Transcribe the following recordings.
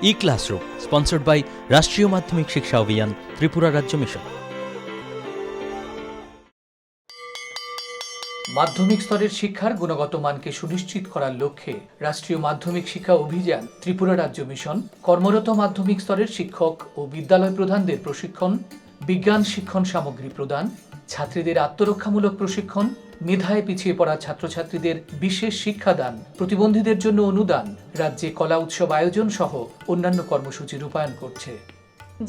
E-Classroom, sponsored by রাষ্ট্রীয় মাধ্যমিক শিক্ষা অভিযান, ত্রিপুরা রাজ্য মিশন। মাধ্যমিক স্তরের শিক্ষার গুণগত মানকে সুনিশ্চিত করার লক্ষ্যে রাষ্ট্রীয় মাধ্যমিক শিক্ষা অভিযান, ত্রিপুরা রাজ্য মিশন কর্মরত মাধ্যমিক স্তরের শিক্ষক ও বিদ্যালয় প্রধানদের প্রশিক্ষণ, বিজ্ঞান শিক্ষণ সামগ্রী প্রদান, ছাত্রীদের আত্মরক্ষামূলক প্রশিক্ষণ, মেধায় পিছিয়ে পড়া ছাত্রছাত্রীদের বিশেষ শিক্ষাদান, প্রতিবন্ধীদের জন্য অনুদান, রাজ্যে কলা উৎসব আয়োজন সহ অন্যান্য কর্মসূচি রূপায়ণ করছে।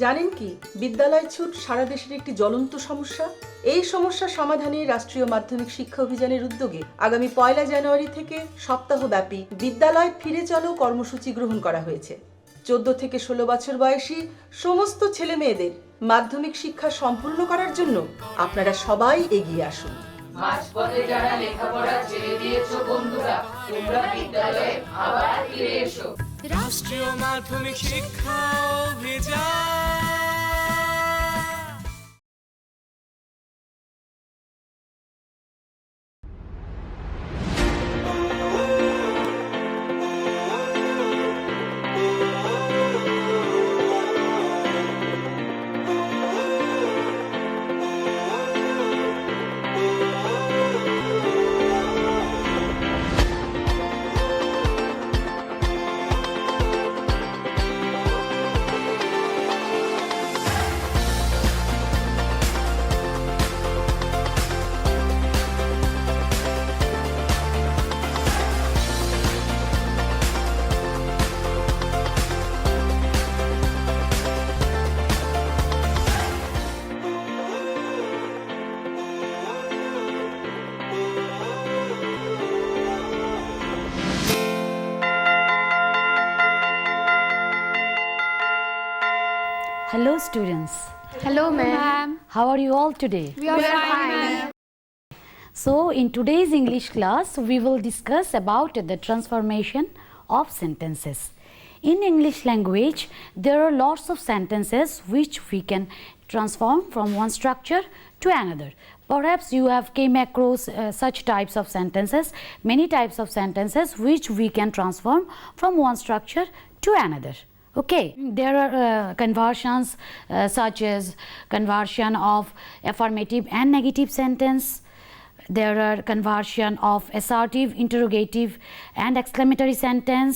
জানেন কি, বিদ্যালয় ছুট সারা দেশের একটি জ্বলন্ত সমস্যা। এই সমস্যা সমাধানে রাষ্ট্রীয় মাধ্যমিক শিক্ষা অভিযানের উদ্যোগে আগামী 1 জানুয়ারি থেকে সপ্তাহব্যাপী বিদ্যালয় ফিরে চলো কর্মসূচি গ্রহণ করা হয়েছে। 14 থেকে 16 বছর বয়সী সমস্ত ছেলে মেয়েদের মাধ্যমিক শিক্ষা সম্পূর্ণ করার জন্য আপনারা সবাই এগিয়ে আসুন। মাঝপথে যারা লেখাপড়া ছেড়ে দিয়েছো বন্ধুরা, তোমরা বিদ্যালয়ে আবার ফিরে এসো। রাষ্ট্রীয় মাধ্যমিক শিক্ষা অভিযান। Hello students. Hello ma'am. How are you all today? We are fine ma'am. So in today's English class we will discuss about the transformation of sentences. In English language there are lots of sentences which we can transform from one structure to another. Perhaps you have came across such types of sentences, many types of sentences which we can transform from one structure to another. Okay, there are conversions such as conversion of affirmative and negative sentence. There are conversion of assertive, interrogative and exclamatory sentence.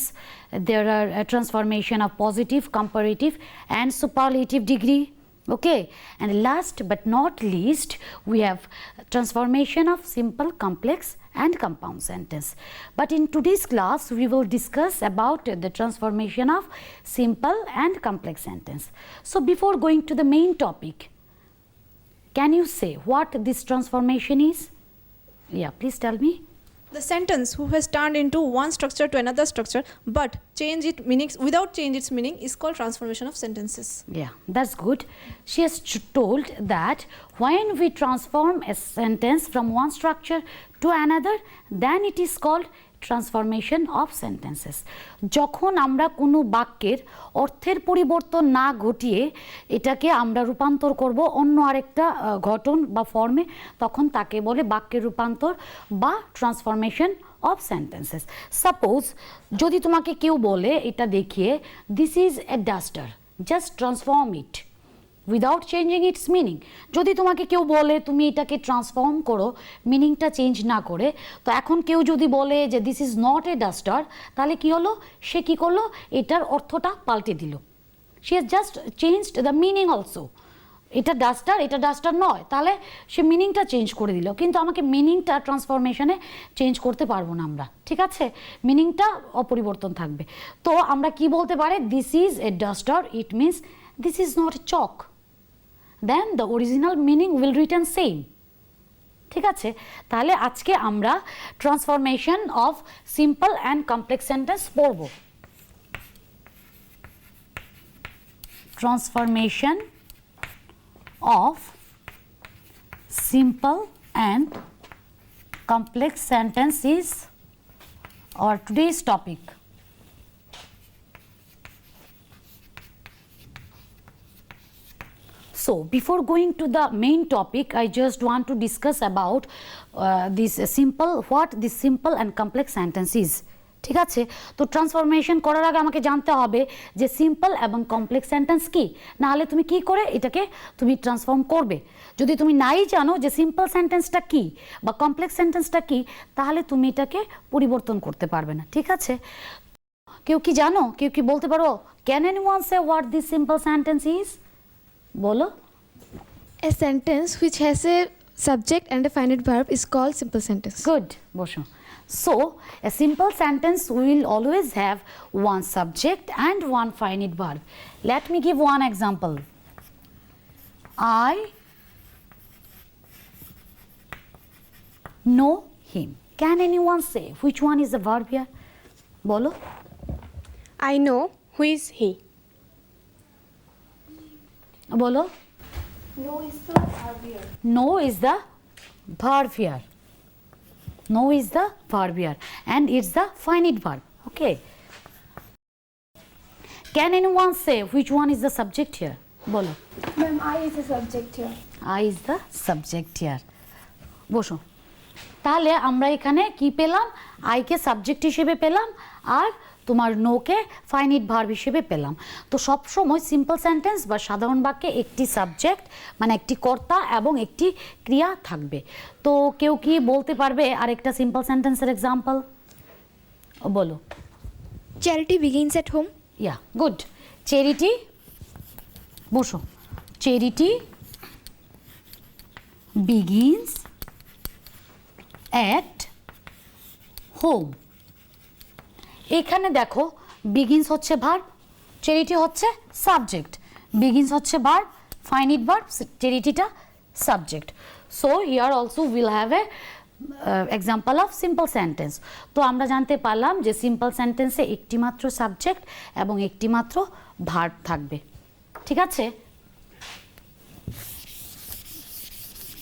There are transformation of positive, comparative and superlative degree. Okay, and last but not least we have transformation of simple, complex and compound sentence. But in today's class we will discuss about the transformation of simple and complex sentence. So before going to the main topic, can you say what this transformation is? Yeah, please tell me. The sentence who has turned into one structure to another structure but change its meanings without change its meaning is called transformation of sentences. Yeah, that's good. She has told that when we transform a sentence from one structure to another, then it is called transformation of sentences. যখন আমরা কোনো বাক্যের অর্থের পরিবর্তন না ঘটিয়ে এটাকে আমরা রূপান্তর করব অন্য আরেকটা গঠন বা ফর্মে, তখন তাকে বলে বাক্যের রূপান্তর বা ট্রান্সফরমেশন অফ সেন্টেন্সেস। সাপোজ যদি তোমাকে কেউ বলে এটা দেখিয়ে this is a duster, just transform it without changing its meaning. যদি তোমাকে কেউ বলে তুমি এটাকে ট্রান্সফর্ম করো মিনিংটা চেঞ্জ না করে, তো এখন কেউ যদি বলে যে this is not a duster, তাহলে কি হলো, সে কি করলো, এটার অর্থটা পাল্টে দিল। She has just changed the meaning also. এটা ডাস্টার, এটা ডাস্টার নয়, তাহলে সে মিনিংটা চেঞ্জ করে দিল। কিন্তু আমাকে মিনিংটা ট্রান্সফরমেশনে চেঞ্জ করতে পারবো না আমরা, ঠিক আছে, মিনিংটা অপরিবর্তন থাকবে। তো আমরা কি বলতে পারি, this is a duster, it means this is not a chalk, then the original meaning will return same. ঠিক আছে, তাহলে আজকে আমরা transformation of simple and complex sentence পড়ব। Transformation of simple and complex sentence is our today's topic. So before going to the main topic, I just want to discuss about this simple and complex sentence is. ঠিক আছে, তো transformation করার আগে আমাকে জানতে হবে যে সিম্পল এবং কমপ্লেক্স সেন্টেন্স কি, নাহলে তুমি কি করে এটাকে তুমি ট্রান্সফর্ম করবে। যদি তুমি নাই জানো যে সিম্পল সেন্টেন্সটা কি বা কমপ্লেক্স সেন্টেন্সটা কি, তাহলে তুমি এটাকে পরিবর্তন করতে পারবে না। ঠিক আছে, কেউ কি জানো, কেউ কি বলতে পারো, can anyone say what this simple sentence is? বলো। A sentence which has a subject and a finite verb is called simple sentence. Good, বসো। So, a simple sentence will always have one subject and one finite verb. Let me give one example. I know him. Can anyone say which one is the verb here? বলো। I know who is he. বলো। No is the verb here. No is the verb here. No is the verb here and it's the finite verb. Okay. Can anyone say which one is the subject here? বলো। Ma'am, I is the subject here. I is the subject here. বসো। তাহলে আমরা এখানে কি পেলাম? আইকে subject হিসেবে পেলাম আর তোমার নোকে ফাইনিট ভার্ব হিসেবে পেলাম। তো সব সময় সিম্পল সেন্টেন্স বা সাধারণ বাক্যে একটি সাবজেক্ট মানে একটি কর্তা এবং একটি ক্রিয়া থাকবে। তো কেউ কি বলতে পারবে আরেকটা সিম্পল সেন্টেন্সের এক্সাম্পল? বলো। Charity begins at home. Yeah, good. Charity, বসো। Charity begins at home. এখানে দেখো বিগিনস হচ্ছে ভার্ব, চ্যারিটি হচ্ছে সাবজেক্ট। বিগিনস হচ্ছে ভার্ব, ফাইনিট ভার্ব, চ্যারিটিটা subject. So here also will have a example of simple sentence. তো আমরা জানতে পারলাম যে সিম্পল সেন্টেন্সে একটি মাত্র সাবজেক্ট এবং একটি মাত্র ভার্ব থাকবে। ঠিক আছে,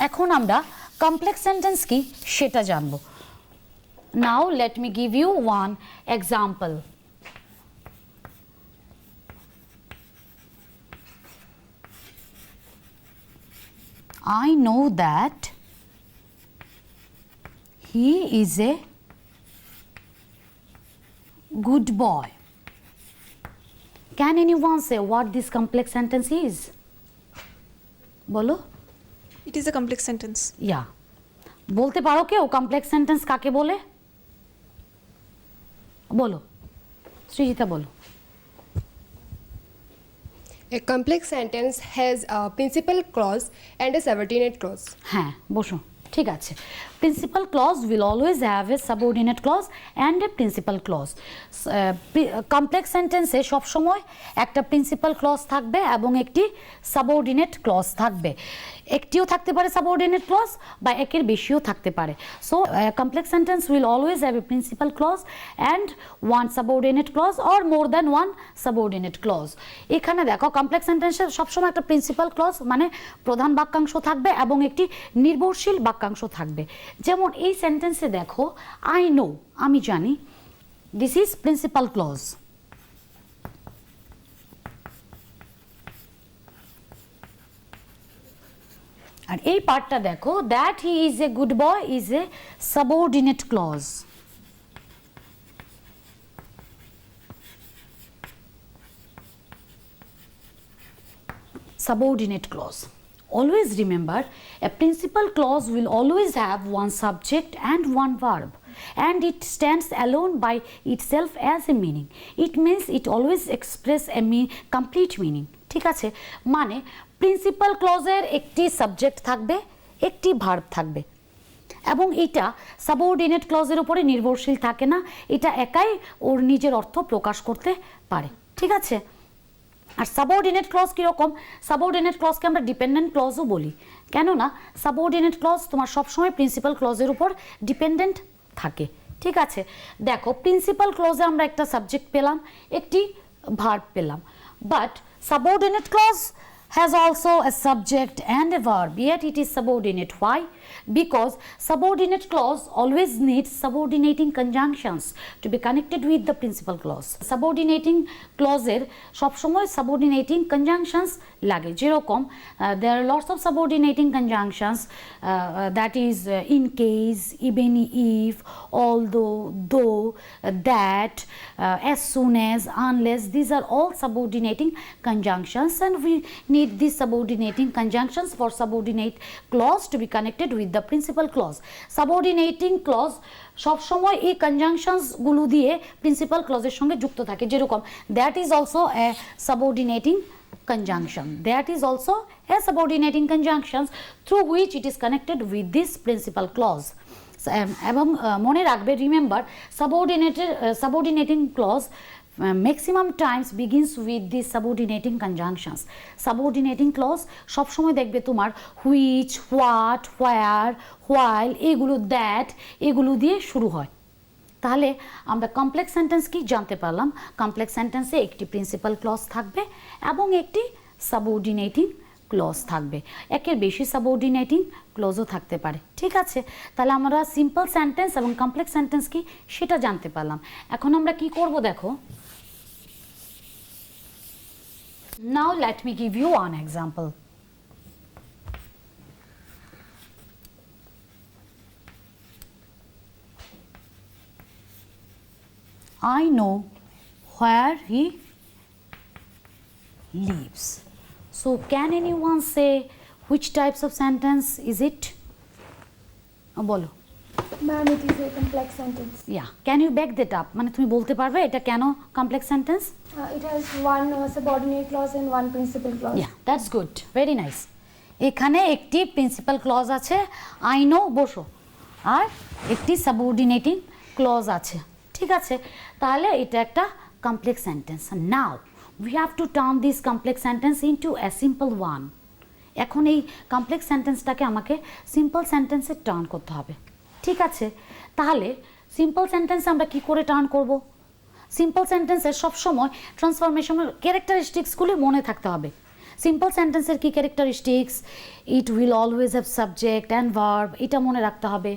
এখন আমরা কমপ্লেক্স সেন্টেন্স কি সেটা জানবো। Now let me give you one example. I know that he is a good boy. Can anyone say what this complex sentence is? বলো। It is a complex sentence. Yeah. বলতে পারো কেউ complex sentence কাকে বলে? বলো, সৃজিতা বলো। A complex sentence has a principal clause and a subordinate clause. হ্যাঁ, বসো। ঠিক আছে, principal clause will always have a subordinate clause and a principal clause. Complex সেন্টেন্সে সবসময় একটা প্রিন্সিপাল ক্লজ থাকবে এবং একটি সাবঅর্ডিনেট ক্লজ থাকবে। একটিও থাকতে পারে সাবঅর্ডিনেট ক্লজ বা একের বেশিও থাকতে পারে। So complex sentence will always have a principal clause and one subordinate clause or more than one subordinate clause. এখানে দেখো কমপ্লেক্স সেন্টেন্সে সবসময় একটা প্রিন্সিপাল ক্লজ মানে প্রধান বাক্যাংশ থাকবে এবং একটি নির্ভরশীল বাক্যাংশ থাকবে। যেমন এই সেন্টেন্সে দেখো, আই নো, আমি জানি, দিস ইজ প্রিন্সিপাল ক্লজ। আর এই পার্টটা দেখো, that he is a good boy is a subordinate clause. Subordinate clause. Always remember, a principal clause will always have one subject and one verb, and it stands alone by itself as a meaning. It means it always express a complete meaning. ঠিক আছে, মানে principal ক্লজের একটি subject থাকবে, একটি verb থাকবে এবং এটা subordinate ক্লজের উপরে নির্ভরশীল থাকে না, এটা একাই ওর নিজের অর্থ প্রকাশ করতে পারে। ঠিক আছে, আর সাবঅর্ডিনেট ক্লজ কীরকম? সাবঅর্ডিনেট ক্লজকে আমরা ডিপেন্ডেন্ট ক্লজও বলি, কেননা সাবঅর্ডিনেট ক্লজ তোমার সবসময় প্রিন্সিপাল ক্লজের উপর ডিপেন্ডেন্ট থাকে। ঠিক আছে, দেখো প্রিন্সিপাল ক্লজে আমরা একটা সাবজেক্ট পেলাম, একটি ভার্ব পেলাম, but subordinate clause has also a subject and a verb, yet it is subordinate. Why? Because subordinate clause always needs subordinating conjunctions to be connected with the principal clause. Subordinating clause er sob shomoy subordinating conjunctions lage, jerokom there are lots of subordinating conjunctions, that is in case, even if, although, though, that, as soon as, unless. These are all subordinating conjunctions, and we need these subordinating conjunctions for subordinate clause to be connected with the principal clause. Subordinating clause সব সময় এই conjunctions গুলো দিয়ে principal ক্লজের সঙ্গে যুক্ত থাকে, যেরকম that is also a subordinating conjunction. That is also a subordinating conjunction through which it is connected with this principal clause. এবং মনে রাখবে, remember, subordinating clause maximum times begins with these subordinating conjunctions. Subordinating clause সব সময় দেখবে তোমার which, what, where, while এগুলো, that এগুলো দিয়ে শুরু হয়। তাহলে আমরা কমপ্লেক্স সেন্টেন্স কি জানতে পারলাম? কমপ্লেক্স সেন্টেন্সে একটি প্রিন্সিপাল ক্লজ থাকবে এবং একটি সাবঅর্ডিনেটিং ক্লজ থাকবে, একের বেশি সাবঅর্ডিনেটিং ক্লজও থাকতে পারে। ঠিক আছে, তাহলে আমরা সিম্পল সেন্টেন্স এবং কমপ্লেক্স সেন্টেন্স কি সেটা জানতে পারলাম। এখন আমরা কি করব দেখো। Now let me give you one example. I know where he lives. So can anyone say which types of sentence is it? বলো। Ma'am, it is a complex sentence. Yeah, can you back that up? মানে তুমি বলতে পারবে এটা কেন complex sentence? It has one subordinate clause and one principal clause. Yeah, that's good. Very nice. এখানে একটি principal clause আছে, I know, বসো, আর একটি সাবঅর্ডিনেটিং ক্লজ আছে। ঠিক আছে, তাহলে এটা একটা complex sentence. Now we have to turn this complex sentence into a simple one. এখন এই কমপ্লেক্স সেন্টেন্সটাকে আমাকে সিম্পল সেন্টেন্সে টার্ন করতে হবে। ঠিক আছে, তাহলে সিম্পল সেন্টেন্স আমরা কি করে টার্ন করব? সিম্পল সেন্টেন্সের সবসময় ট্রান্সফরমেশনের ক্যারেক্টারিস্টিক্সগুলি মনে থাকতে হবে। সিম্পল সেন্টেন্সের কি characteristics? It will always have subject and verb, এটা মনে রাখতে হবে।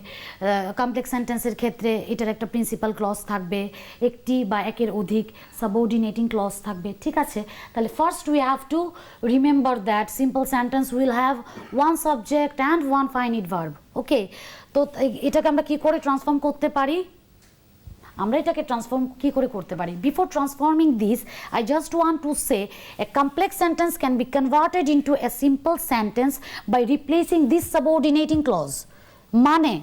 কমপ্লেক্স সেন্টেন্সের ক্ষেত্রে এটার একটা প্রিন্সিপাল ক্লজ থাকবে, একটি বা একের অধিক সাবঅর্ডিনেটিং ক্লজ থাকবে। ঠিক আছে, তাহলে first we have to remember that simple sentence will have one subject and one finite verb. Okay, তো এটাকে আমরা কি করে ট্রান্সফর্ম করতে পারি? আমরা এটাকে ট্রান্সফর্ম কি করে করতে পারি? Before transforming this, I just want to say a complex sentence can be converted into a simple sentence by replacing this subordinating clause. মানে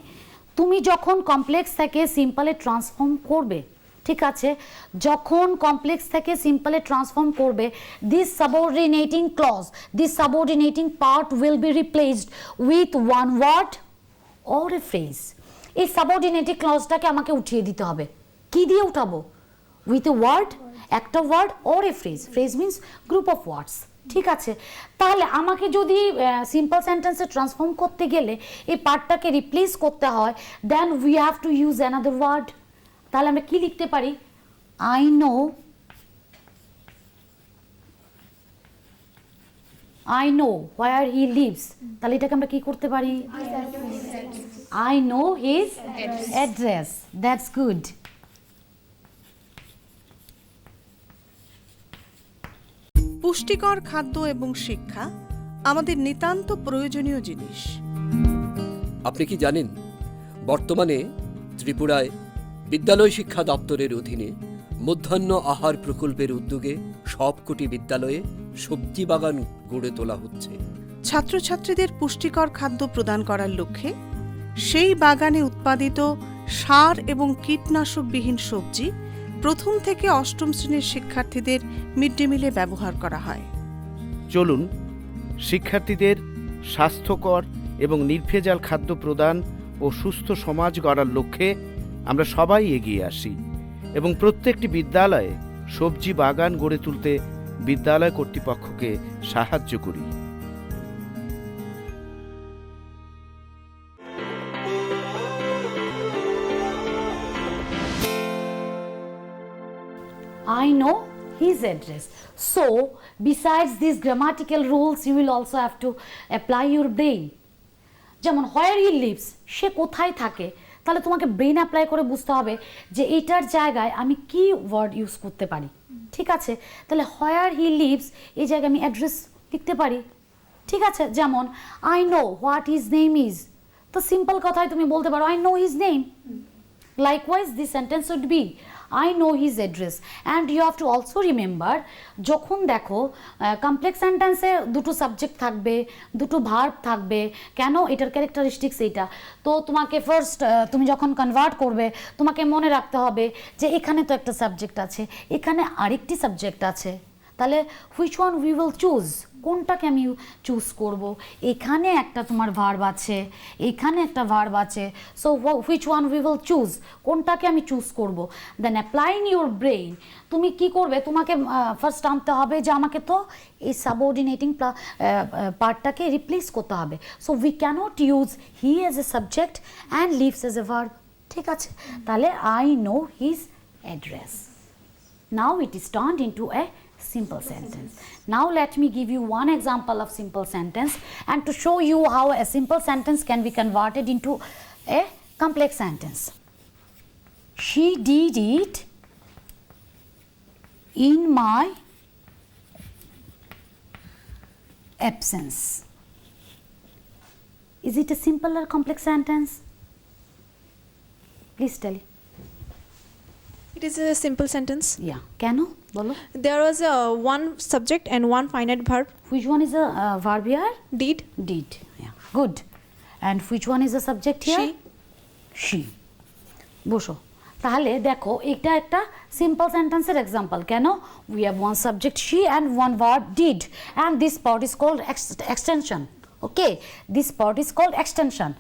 তুমি যখন কমপ্লেক্স থেকে সিম্পলে ট্রান্সফর্ম করবে, ঠিক আছে, যখন কমপ্লেক্স থেকে সিম্পলে ট্রান্সফর্ম করবে, this subordinating clause, this subordinating part will be replaced with one word or a phrase. এই সাবঅর্ডিনেটিং ক্লজটাকে আমাকে উঠিয়ে দিতে হবে। কি দিয়ে উঠাবো? উইথ এ ওয়ার্ড, একটা word or a phrase. Phrase means group of words. ঠিক আছে, তাহলে আমাকে যদি সিম্পল সেন্টেন্সে ট্রান্সফর্ম করতে গেলে এই পার্টটাকে রিপ্লেস করতে হয়, then we have to use another word. তাহলে আমরা কি লিখতে পারি? I know, I know where he lives. তাহলে এটাকে আমরা কি করতে পারি? I know his address. That's good. পুষ্টিকর খাদ্য এবং শিক্ষা আমাদের নিতান্ত প্রয়োজনীয় জিনিস। আপনি কি জানেন, বর্তমানে ত্রিপুরায় বিদ্যালয় শিক্ষা দপ্তরের অধীনে মধ্যাহ্ন আহার প্রকল্পের উদ্যোগে সবকটি বিদ্যালয়ে সবজি বাগান গড়ে তোলা হচ্ছে। ছাত্রছাত্রীদের পুষ্টিকর খাদ্য প্রদান করার লক্ষ্যে সেই বাগানে উৎপাদিত সার এবং কীটনাশকবিহীন সবজি প্রথম থেকে অষ্টম শ্রেণীর শিক্ষার্থীদের মিড ডে মিলে ব্যবহার করা হয়। চলুন শিক্ষার্থীদের স্বাস্থ্যকর এবং নির্ভেজাল খাদ্য প্রদান ও সুস্থ সমাজ গড়ার লক্ষ্যে আমরা সবাই এগিয়ে আসি এবং প্রত্যেকটি বিদ্যালয়ে সবজি বাগান গড়ে তুলতে বিদ্যালয় কর্তৃপক্ষকে সাহায্য করি। I know his address. So besides these grammatical rules, you will also have to apply your brain. যেমন where he lives, সে কোথায় থাকে, তাহলে তোমাকে ব্রেন অ্যাপ্লাই করে বুঝতে হবে যে এইটার জায়গায় আমি কি ওয়ার্ড ইউজ করতে পারি। ঠিক আছে, তাহলে where he lives এই জায়গায় আমি অ্যাড্রেস লিখতে পারি। ঠিক আছে, যেমন I know what his name is, তো সিম্পল কথায় তুমি বলতে পারো I know his name. Likewise this sentence would be I know his address. And you have to also remember, যখন দেখো কমপ্লেক্স সেন্টেন্সে দুটো সাবজেক্ট থাকবে, দুটো ভার্ব থাকবে, কেন এটার ক্যারেক্টারিস্টিক্স এইটা। তো তোমাকে ফার্স্ট তুমি যখন কনভার্ট করবে তোমাকে মনে রাখতে হবে যে এখানে তো একটা সাবজেক্ট আছে, এখানে আরেকটি সাবজেক্ট আছে, তাহলে which one we will choose, কোনটাকে আমি চুজ করব। এখানে একটা তোমার ভার্ব আছে, এখানে একটা ভার্ব আছে, so which one we will choose, কোনটাকে আমি চুজ করব। দেন অ্যাপ্লাইং ইউর ব্রেইন, তুমি কি করবে, তোমাকে ফার্স্ট আনতে হবে যে আমাকে তো এই সাবঅর্ডিনেটিং পার্টটাকে রিপ্লেস করতে হবে। So we cannot use he as a subject and lives as a verb. ঠিক আছে, তাহলে I know his address. Now it is turned into a simple sentence. Now let me give you one example of simple sentence, and to show you how a simple sentence can be converted into a complex sentence. She did it in my absence. Is it a simple or complex sentence? Please tell me. It is a simple sentence. Yeah, কেন বলো? There was one subject and one finite verb. Which one is a verb here? Did. Did. Yeah, good. And which one is the subject here? She. বসো, তাহলে দেখো এটা একটা simple সেন্টেন্সের example. কেন? We have one subject she and one verb did, and this part is called extension. Okay, this part is called extension,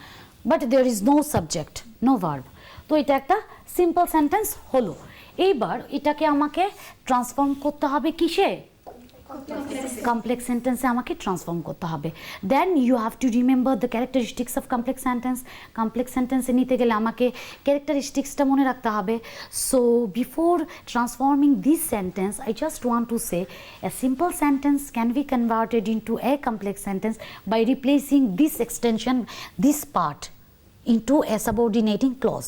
but there is no subject, no verb. তো এটা একটা সিম্পল সেন্টেন্স হলো। এইবার এটাকে আমাকে transform করতে হবে কিসে? কমপ্লেক্স সেন্টেন্সে আমাকে ট্রান্সফর্ম করতে হবে। Then you have to remember the characteristics of complex sentence. Complex সেন্টেন্সে নিতে গেলে আমাকে ক্যারেক্টারিস্টিক্সটা মনে রাখতে হবে। So before transforming this sentence I just want to say a simple sentence can be converted into a complex sentence by replacing this extension, this part into a subordinating clause.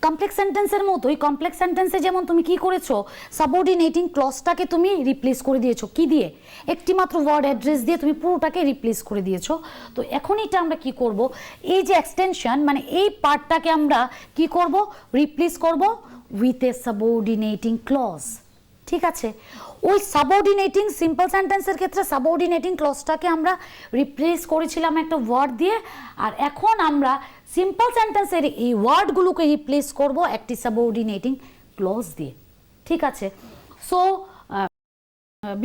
Complex সেন্টেন্সের মতোই complex সেন্টেন্সে যেমন তুমি কি করেছো, subordinating ক্লজটাকে তুমি replace করে দিয়েছো, কি দিয়ে? একটি মাত্র ওয়ার্ড অ্যাড্রেস দিয়ে তুমি পুরোটাকে রিপ্লেস করে দিয়েছো। তো এখন এটা আমরা কি করব, এই যে এক্সটেনশন মানে এই পার্টটাকে আমরা কি করব, রিপ্লেস করব উইথ এ সাবঅর্ডিনেটিং ক্লজ। ঠিক আছে, ওই সাবঅর্ডিনেটিং সিম্পল সেন্টেন্সের ক্ষেত্রে সাবঅর্ডিনেটিং ক্লজটাকে আমরা রিপ্লেস করেছিলাম একটা ওয়ার্ড দিয়ে, আর এখন আমরা সিম্পল সেন্টেন্সের এই ওয়ার্ডগুলোকে রিপ্লেস করব একটি সাবঅর্ডিনেটিং ক্লজ দিয়ে। ঠিক আছে, so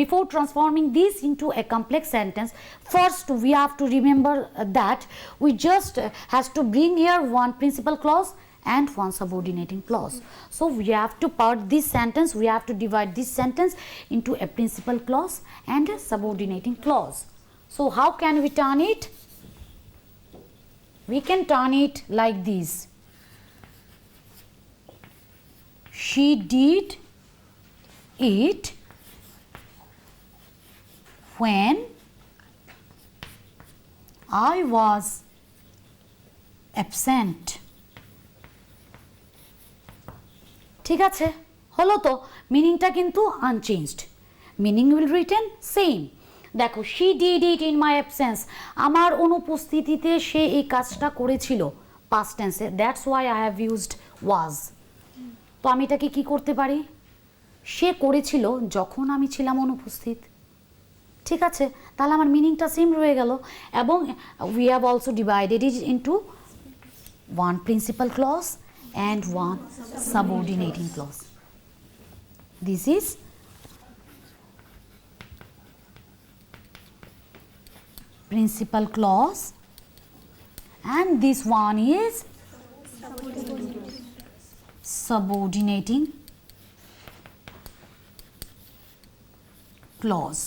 before transforming this into a complex sentence, first we have to remember that we just has to bring here one principal clause and one subordinating clause. So we have to part this sentence, we have to divide this sentence into a principal clause and a subordinating clause. So how can we turn it? We can turn it like this. She did it when I was absent. ঠিক আছে, হলো তো? মিনিংটা কিন্তু unchanged, meaning will retain same. দেখো, she did it in my absence, আমার অনুপস্থিতিতে সে এই কাজটা করেছিল, পাস্ট টেন্সে, that's why I have used was. তো আমি এটাকে কি করতে পারি, সে করেছিল যখন আমি ছিলাম অনুপস্থিত। ঠিক আছে, তাহলে আমার মিনিংটা সেম রয়ে গেল। এবং we have also divided it into one principal clause and one subordinating clause. This is principal clause and this one is subordinating clause.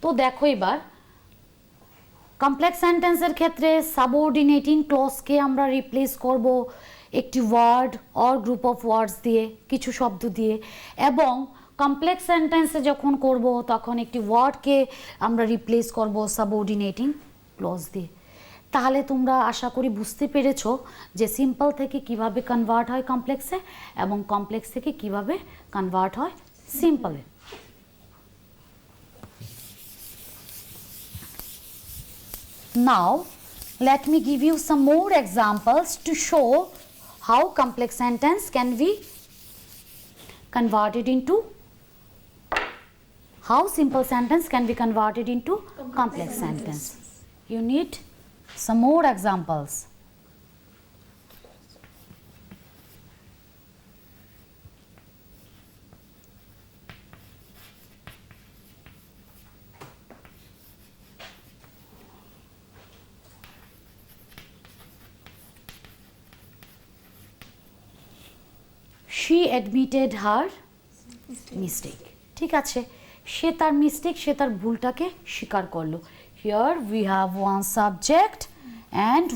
তো দেখো এবার কমপ্লেক্স সেন্টেন্সের ক্ষেত্রে সাবঅর্ডিনেটিং ক্লজকে আমরা রিপ্লেস করব একটি word or group of words দিয়ে, কিছু শব্দ দিয়ে, এবং কমপ্লেক্স সেন্টেন্সে যখন করব তখন একটি ওয়ার্ডকে আমরা রিপ্লেস করব সাবঅর্ডিনেটিং ক্লজ দিয়ে। তাহলে তোমরা আশা করি বুঝতে পেরেছো যে সিম্পল থেকে কিভাবে কনভার্ট হয় কমপ্লেক্সে এবং কমপ্লেক্স থেকে কিভাবে কনভার্ট হয় সিম্পলে। Now let me give you some more examples to show how complex sentence can be converted into, how simple sentence can be converted into complex sentence. You need some more examples. She admitted her mistake. ঠিক আছে, সে তার mistake, সে তার ভুলটাকে স্বীকার করলো। Here we have one subject and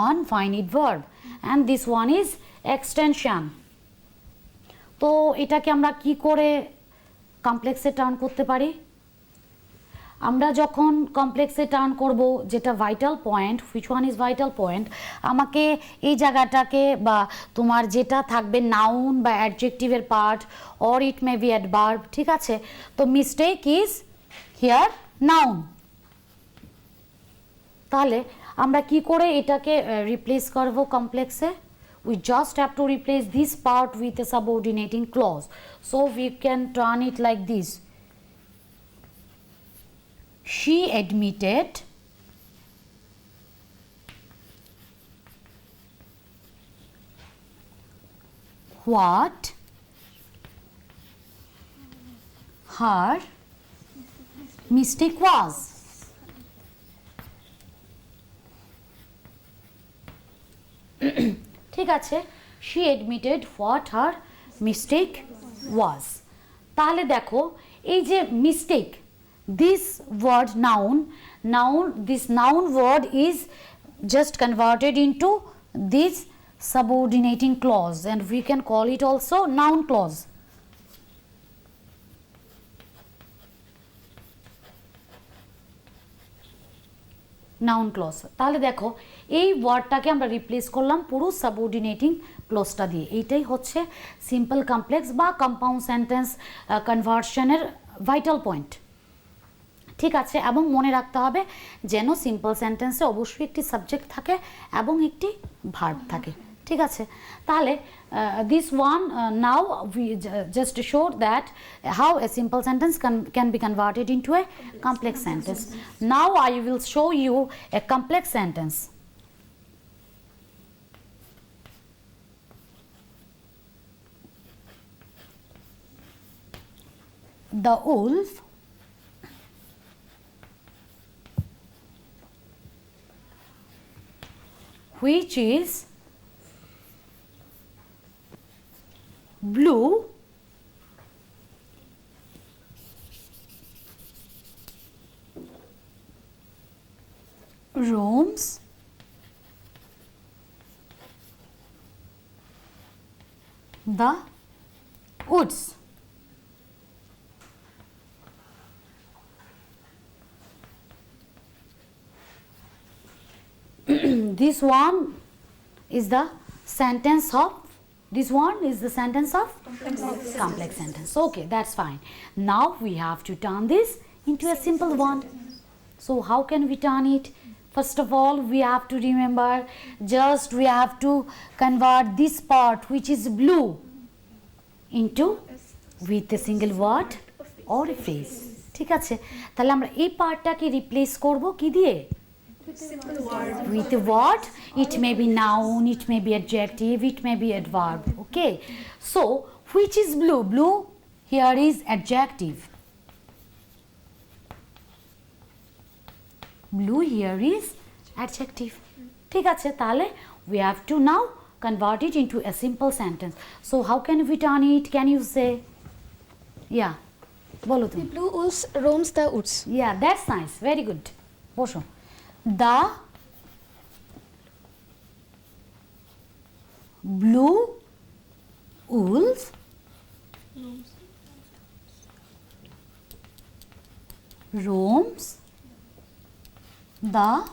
one finite verb, and this one is extension. তো এটাকে আমরা কি করে কমপ্লেক্সে টার্ন করতে পারি? আমরা যখন কমপ্লেক্সে টার্ন করব, যেটা vital point, which one is vital point, আমাকে এই জায়গাটাকে বা তোমার যেটা থাকবে নাউন বা অ্যাডজেক্টিভের part or it may be adverb, ঠিক আছে? তো মিস্টেক ইজ হিয়ার নাউন। তাহলে আমরা কি করে এটাকে রিপ্লেস করব কমপ্লেক্সে? We just have to replace this part with a subordinating clause. So we can turn it like this. She admitted what her mistake was. ঠিক আছে, she admitted what her mistake was. তাহলে দেখো এই যে mistake, this word noun, this noun word is just converted into this subordinating clause, and we can call it also noun clause. Noun clause. তাহলে দেখো এই ওয়ার্ডটাকে আমরা রিপ্লেস করলাম পুরো সাবঅর্ডিনেটিং ক্লজটা দিয়ে। এইটাই হচ্ছে সিম্পল কমপ্লেক্স বা কম্পাউন্ড সেন্টেন্স কনভার্সনের ভাইটাল পয়েন্ট, ঠিক আছে? এবং মনে রাখতে হবে যেন সিম্পল সেন্টেন্সে অবশ্যই একটি সাবজেক্ট থাকে এবং একটি ভার্ব থাকে, ঠিক আছে? তাহলে this one now we just showed that how a simple sentence can be converted into a complex sentence. Now I will show you a complex sentence. The wolf which is blue roams the woods. This one is the sentence of, this one is the sentence of complex sentence. Okay, that's fine. Now we have to turn this into a simple one. So how can we turn it? First of all, we have to remember, just we have to convert this part which is blue into with a single word or a phrase. ঠিক আছে, তাহলে আমরা এই পার্টটাকে replace করব কি দিয়ে? With a word. It may be noun, it may be adjective, it may be adverb. Okay, so which is blue? Blue here is adjective. Blue here is adjective. ঠিক আছে, তাহলে we have to now convert it into a simple sentence. So how can we turn it? Can you say? Yeah, বলো তুমি। The blue wolf roams the woods. Yeah, that's nice. Very good. বসো। The blue wolf roams the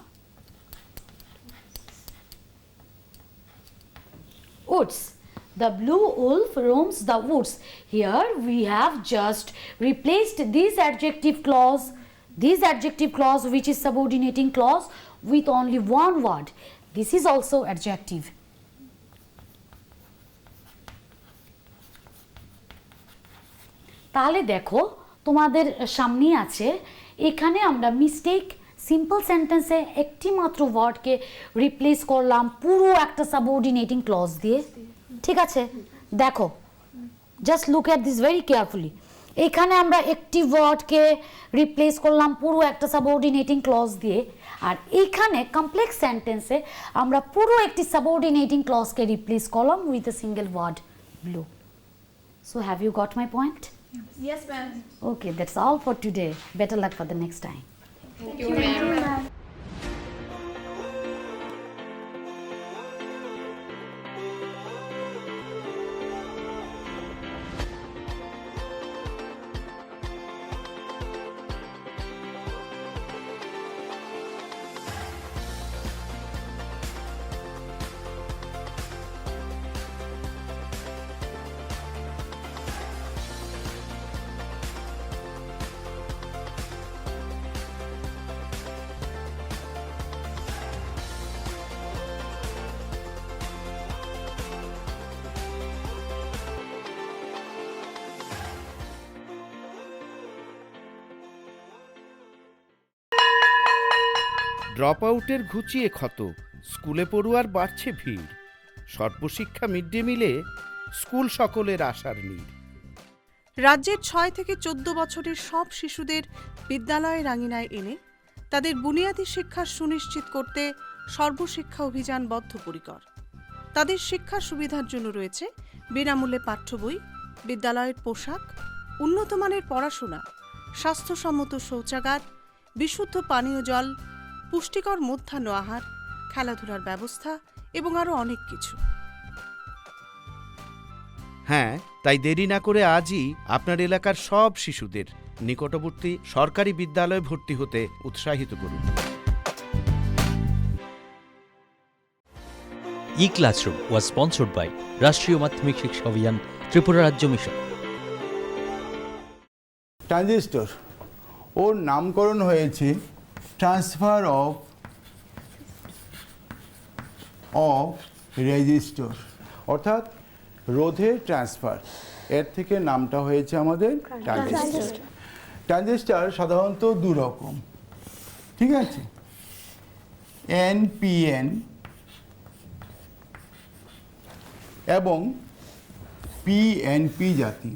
woods. The blue wolf roams the woods. Here we have just replaced this adjective clause which is subordinating clause with only one word. This is also adjective. তাহলে দেখো তোমাদের সামনে আছে, এখানে আমরা mistake simple সেন্টেন্সে একটি মাত্র ওয়ার্ডকে রিপ্লেস করলাম পুরো একটা সাবঅর্ডিনেটিং ক্লজ দিয়ে। ঠিক আছে, দেখো just look at this very carefully. এখানে আমরা একটি ওয়ার্ডকে রিপ্লেস করলাম পুরো একটা সাবঅর্ডিনেটিং ক্লজ দিয়ে, আর এখানে কমপ্লেক্স সেন্টেন্সে আমরা পুরো একটি সাবঅর্ডিনেটিং ক্লজকে রিপ্লেস করলাম with a single word blue. So have you got my point? Yes, ma'am. Okay, that's all for today. Better luck for the next time. Thank you, ma'am. Drop আউটের ঘুচিয়ে ক্ষত, স্কুলে পড়ুয়ার বাড়ছে ভিড়, সর্বশিক্ষা মিড ডে মিলে school সকলের আশার নীড়। রাজ্যের 6 থেকে 14 বছরের সব শিশুদের বিদ্যালয়ের আঙিনায় এনে তাদের বুনিয়াদী শিক্ষা সুনিশ্চিত করতে সর্বশিক্ষা অভিযান বদ্ধপরিকর। তাদের শিক্ষার সুবিধার জন্য রয়েছে বিনামূল্যে পাঠ্য বই, বিদ্যালয়ের পোশাক, উন্নতমানের পড়াশোনা, স্বাস্থ্যসম্মত শৌচাগার, বিশুদ্ধ পানীয় জল, পুষ্টিকর মধ্যাহ্ন আহার, খেলাধুলার ব্যবস্থা এবং আরও অনেক কিছু। হ্যাঁ, তাই দেরি না করে আজই আপনার এলাকার সব শিশুদের নিকটবর্তী সরকারি বিদ্যালয়ে ভর্তি হতে উৎসাহিত করুন। E-Classroom was sponsored by রাষ্ট্রীয় মাধ্যমিক শিক্ষা অভিযান, ত্রিপুরা রাজ্য মিশন। ট্রানজিস্টর, ওর নামকরণ হয়েছে ট্রান্সফার অফ রেজিস্টর, অর্থাৎ রোধের ট্রান্সফার। এর থেকে নামটা হয়েছে আমাদের ট্রানজিস্টর। ট্রানজিস্টর সাধারণত দু রকম, ঠিক আছে, NPN এবং PNP জাতি।